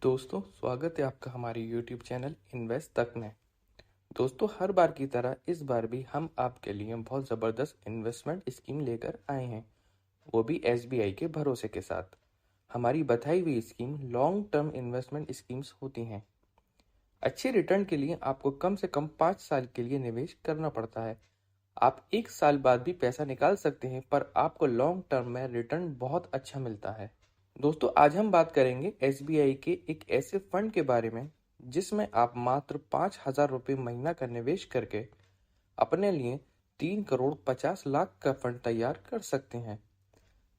दोस्तों, स्वागत है आपका हमारे YouTube चैनल इन्वेस्ट तक में। दोस्तों, हर बार की तरह इस बार भी हम आपके लिए बहुत ज़बरदस्त इन्वेस्टमेंट स्कीम लेकर आए हैं, वो भी SBI के भरोसे के साथ। हमारी बताई हुई scheme long term investment schemes होती हैं। अच्छे रिटर्न के लिए आपको कम से कम 5 साल के लिए निवेश करना पड़ता है। आप 1 साल बाद भी पैसा निकाल सकते हैं, पर आपको लॉन्ग टर्म में रिटर्न बहुत अच्छा मिलता है। दोस्तों, आज हम बात करेंगे SBI के एक ऐसे फंड के बारे में जिसमें आप मात्र 5,000 रुपये महीना का निवेश करके अपने लिए 3,50,00,000 का फंड तैयार कर सकते हैं।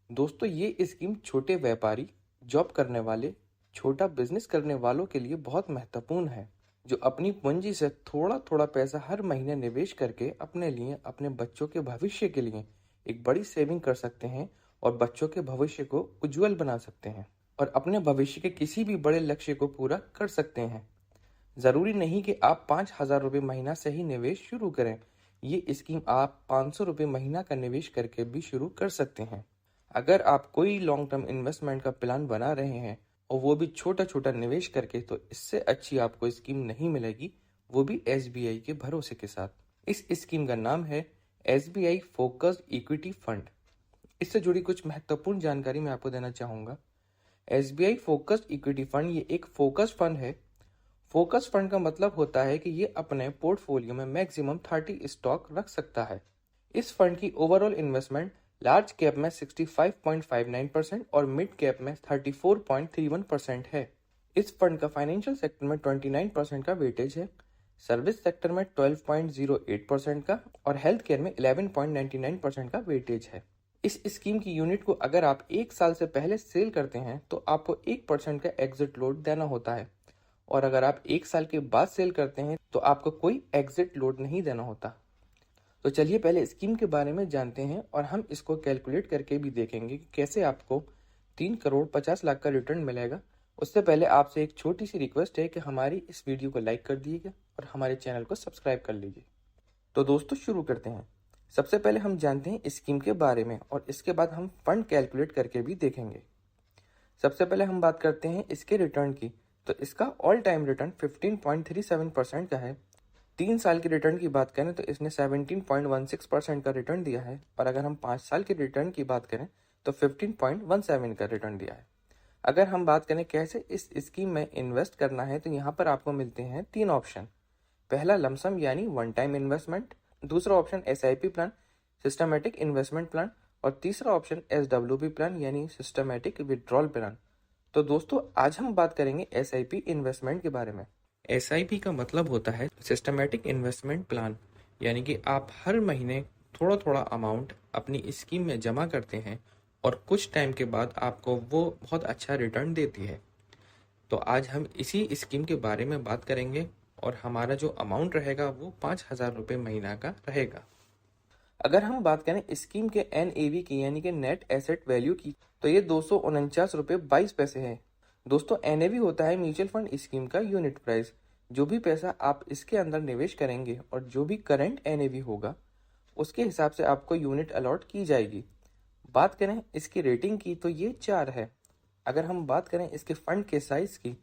दोस्तों, ये स्कीम छोटे व्यापारी, जॉब करने वाले, छोटा बिजनेस करने वालों के लिए बहुत महत्वपूर्ण है, जो अपनी पूंजी से थोड़ा थोड़ा पैसा हर महीने निवेश करके अपने लिए, अपने बच्चों के भविष्य के लिए एक बड़ी सेविंग कर सकते हैं और बच्चों के भविष्य को उज्जवल बना सकते हैं और अपने भविष्य के किसी भी बड़े लक्ष्य को पूरा कर सकते हैं। ज़रूरी नहीं कि आप 5,000 रुपये महीना से ही निवेश शुरू करें। ये स्कीम आप 500 रुपये महीना का निवेश करके भी शुरू कर सकते हैं। अगर आप कोई लॉन्ग टर्म इन्वेस्टमेंट का प्लान बना रहे हैं और वो भी छोटा छोटा निवेश करके, तो इससे अच्छी आपको स्कीम नहीं मिलेगी, वो भी SBI के भरोसे के साथ। इस स्कीम का नाम है SBI फोकस्ड इक्विटी फंड। इससे जुड़ी कुछ महत्वपूर्ण जानकारी मैं आपको देना चाहूँगा। SBI फोकस्ड इक्विटी फंड ये एक फोकस फंड है। फोकस फंड का मतलब होता है कि ये अपने पोर्टफोलियो में मैक्सिमम 30 स्टॉक रख सकता है। इस फंड की ओवरऑल इन्वेस्टमेंट लार्ज कैप में 65.59% और मिड कैप में 34.31% है। इस फंड का फाइनेंशियल सेक्टर में 29% का वेटेज है, सर्विस सेक्टर में 12.08% का और हेल्थ केयर में 11.99% का वेटेज है। इस स्कीम की यूनिट को अगर आप 1 साल से पहले सेल करते हैं तो आपको 1% का एग्जिट लोड देना होता है, और अगर आप 1 साल के बाद सेल करते हैं तो आपको कोई एग्जिट लोड नहीं देना होता। तो चलिए पहले स्कीम के बारे में जानते हैं और हम इसको कैलकुलेट करके भी देखेंगे कि कैसे आपको 3,50,00,000 का रिटर्न मिलेगा। उससे पहले आपसे एक छोटी सी रिक्वेस्ट है कि हमारी इस वीडियो को लाइक कर दीजिएगा और हमारे चैनल को सब्सक्राइब कर लीजिए। तो दोस्तों, शुरू करते हैं। सबसे पहले हम जानते हैं स्कीम के बारे में और इसके बाद हम फंड कैलकुलेट करके भी देखेंगे। सबसे पहले हम बात करते हैं इसके रिटर्न की। तो इसका ऑल टाइम रिटर्न 15.37% का है। 3 साल के रिटर्न की बात करें तो इसने 17.16% का रिटर्न दिया है, और अगर हम 5 साल के रिटर्न की बात करें तो 15.17 का रिटर्न दिया है। अगर हम बात करें कैसे इस स्कीम में इन्वेस्ट करना है, तो यहाँ पर आपको मिलते हैं 3 ऑप्शन। पहला लमसम यानी वन टाइम इन्वेस्टमेंट, दूसरा option SIP plan, systematic investment plan, और तीसरा ऑप्शन SWP प्लान यानी सिस्टमेटिक विड्रॉल प्लान। तो दोस्तों, आज हम बात करेंगे SIP इन्वेस्टमेंट के बारे में। SIP का मतलब होता है सिस्टमेटिक इन्वेस्टमेंट प्लान, यानी कि आप हर महीने थोड़ा थोड़ा अमाउंट अपनी स्कीम में जमा करते हैं और कुछ टाइम के बाद आपको वो बहुत अच्छा रिटर्न देती है। तो आज हम इसी स्कीम के बारे में बात करेंगे और हमारा जो अमाउंट रहेगा वो 5,000 रुपये महीना का रहेगा। अगर हम बात करें स्कीम के NAV की यानी कि नेट एसेट वैल्यू की, तो ये 249 रुपये 22 पैसे है। दोस्तों, NAV होता है म्यूचुअल फंड स्कीम का यूनिट प्राइस। जो भी पैसा आप इसके अंदर निवेश करेंगे और जो भी करंट NAV होगा, उसके हिसाब से आपको यूनिट अलॉट की जाएगी। बात करें इसकी रेटिंग की तो ये 4 है। अगर हम बात करें इसके फंड के साइज की,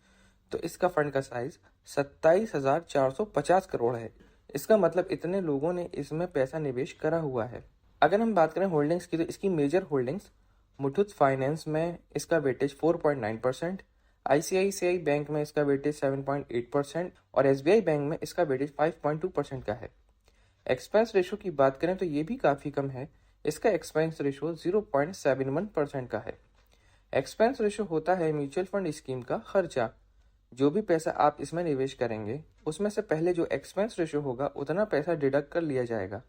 तो इसका फंड का साइज 27,450 करोड़ है। इसका मतलब इतने लोगों ने इसमें पैसा निवेश करा हुआ है। अगर हम बात करें होल्डिंग्स की, तो इसकी मेजर होल्डिंग्स मुथूट फाइनेंस में इसका वेटेज 4.9%, ICICI बैंक में इसका वेटेज 7.8% और SBI बैंक में इसका वेटेज 5.2% का है। एक्सपेंस रेशो की बात करें तो ये भी काफ़ी कम है। इसका एक्सपेंस रेशो 0.71% का है। एक्सपेंस रेशो होता है म्यूचुअल फंड स्कीम का खर्चा। जो भी पैसा आप इसमें निवेश करेंगे, उसमें से पहले जो एक्सपेंस रेशो होगा उतना पैसा डिडक्ट कर लिया जाएगा।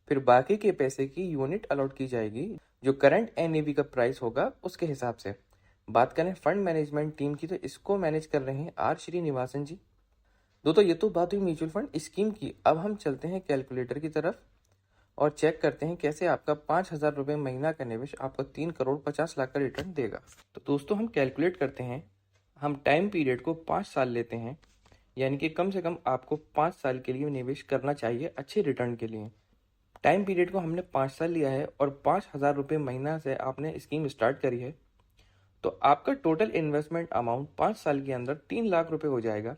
फिर बाकी के पैसे की यूनिट अलॉट की जाएगी, जो करंट NAV का प्राइस होगा उसके हिसाब से। बात करें फंड मैनेजमेंट टीम की, तो इसको मैनेज कर रहे हैं R श्रीनिवासन जी। दोस्तों, ये तो बात हुई म्यूचुअल फंड स्कीम की। अब हम चलते हैं कैलकुलेटर की तरफ और चेक करते हैं कैसे आपका 5,000 रुपये महीना का निवेश आपको 3,50,00,000 का रिटर्न देगा। तो दोस्तों, हम कैलकुलेट करते हैं। हम टाइम पीरियड को 5 साल लेते हैं, यानी कि कम से कम आपको 5 साल के लिए निवेश करना चाहिए अच्छे रिटर्न के लिए। टाइम पीरियड को हमने 5 साल लिया है और 5,000 रुपये महीना से आपने स्कीम स्टार्ट करी है। तो आपका टोटल इन्वेस्टमेंट अमाउंट 5 साल के अंदर 3 लाख रुपए हो जाएगा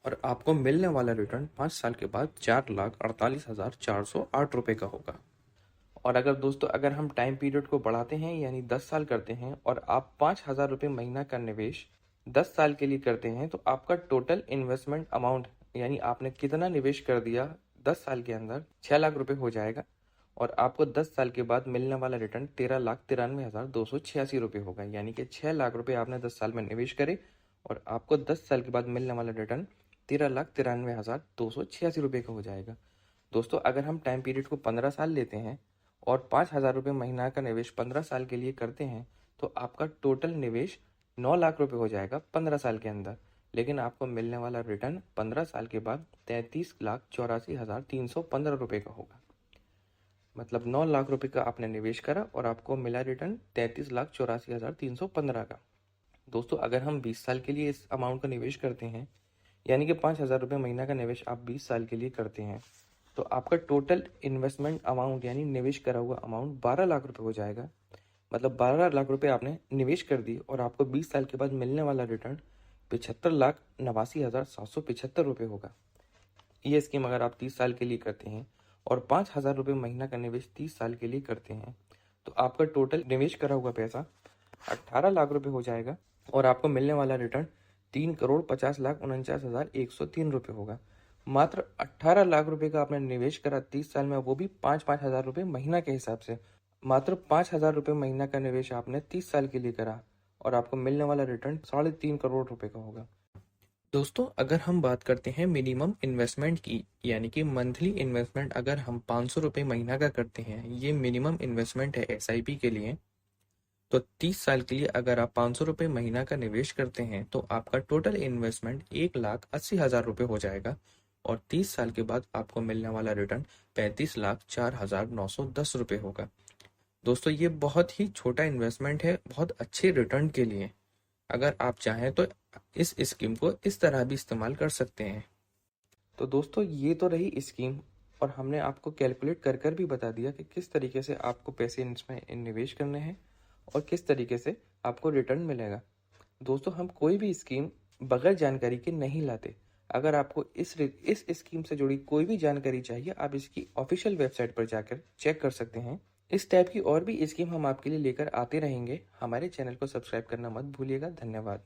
और आपको मिलने वाला रिटर्न 5 साल के बाद 4,48,408 रुपए का होगा। और अगर दोस्तों अगर हम टाइम पीरियड को बढ़ाते हैं यानी 10 साल करते हैं और आप 5,000 रुपये महीना का निवेश 10 साल के लिए करते हैं तो आपका टोटल इन्वेस्टमेंट अमाउंट यानी आपने कितना निवेश कर दिया 10 साल के अंदर 6 लाख रुपए हो जाएगा और आपको 10 साल के बाद मिलने वाला रिटर्न 13,93,286 रुपये होगा। यानी कि 6 लाख रुपए आपने 10 साल में निवेश करे और आपको 10 साल के बाद मिलने वाला रिटर्न 13,93,286 रुपये का हो जाएगा। दोस्तों अगर हम टाइम पीरियड को 15 साल लेते हैं और 5,000 रुपये महीना का निवेश 15 साल के लिए करते हैं तो आपका टोटल निवेश 9 लाख रुपए हो जाएगा 15 साल के अंदर, लेकिन आपको मिलने वाला रिटर्न 15 साल के बाद 33,84,315 रुपये का होगा। मतलब 9 लाख रुपए का आपने निवेश करा और आपको मिला रिटर्न 33,84,315 का। दोस्तों अगर हम 20 साल के लिए इस अमाउंट का निवेश करते हैं यानी कि 5,000 रुपये महीना का निवेश आप 20 साल के लिए करते हैं तो आपका टोटल इन्वेस्टमेंट अमाउंट यानी निवेश करा हुआ अमाउंट 12 लाख रुपए हो जाएगा। मतलब 12 लाख रुपए आपने निवेश कर दी और आपको 20 साल के बाद मिलने वाला रिटर्न 75,89,775 रुपये होगा। ये स्कीम अगर आप 30 साल के लिए करते हैं और 5,000 रुपये महीना का निवेश 30 साल के लिए करते हैं तो आपका टोटल निवेश करा हुआ पैसा 18 लाख रुपए हो जाएगा और आपको मिलने वाला रिटर्न 3,50,49,103 रुपये होगा। मात्र 18 लाख रुपए का आपने निवेश करा 30 साल में, वो भी 5-5 हज़ार रुपये महीना के हिसाब से। मात्र 5,000 रुपये महीना का निवेश आपने 30 साल के लिए करा और आपको मिलने वाला रिटर्न 3.5 करोड़ रुपए का होगा। दोस्तों अगर हम बात करते हैं मिनिमम इन्वेस्टमेंट की यानी कि मंथली इन्वेस्टमेंट अगर हम 500 रुपये महीना का करते हैं, ये मिनिमम इन्वेस्टमेंट है SIP के लिए। तो 30 साल के लिए अगर आप 500 रुपये महीना का निवेश करते हैं तो आपका टोटल इन्वेस्टमेंट 1,80,000 रुपये हो जाएगा और 30 साल के बाद आपको मिलने वाला रिटर्न 35,04,910 रुपये होगा। दोस्तों ये बहुत ही छोटा इन्वेस्टमेंट है बहुत अच्छे रिटर्न के लिए। अगर आप चाहें तो इस स्कीम को इस तरह भी इस्तेमाल कर सकते हैं। तो दोस्तों ये तो रही स्कीम और हमने आपको कैलकुलेट कर भी बता दिया कि किस तरीके से आपको पैसे इसमें निवेश करने हैं और किस तरीके से आपको रिटर्न मिलेगा। दोस्तों हम कोई भी स्कीम बगैर जानकारी के नहीं लाते। अगर आपको इस स्कीम से जुड़ी कोई भी जानकारी चाहिए आप इसकी ऑफिशियल वेबसाइट पर जाकर चेक कर सकते हैं। इस टाइप की और भी स्कीम हम आपके लिए लेकर आते रहेंगे। हमारे चैनल को सब्सक्राइब करना मत भूलिएगा। धन्यवाद।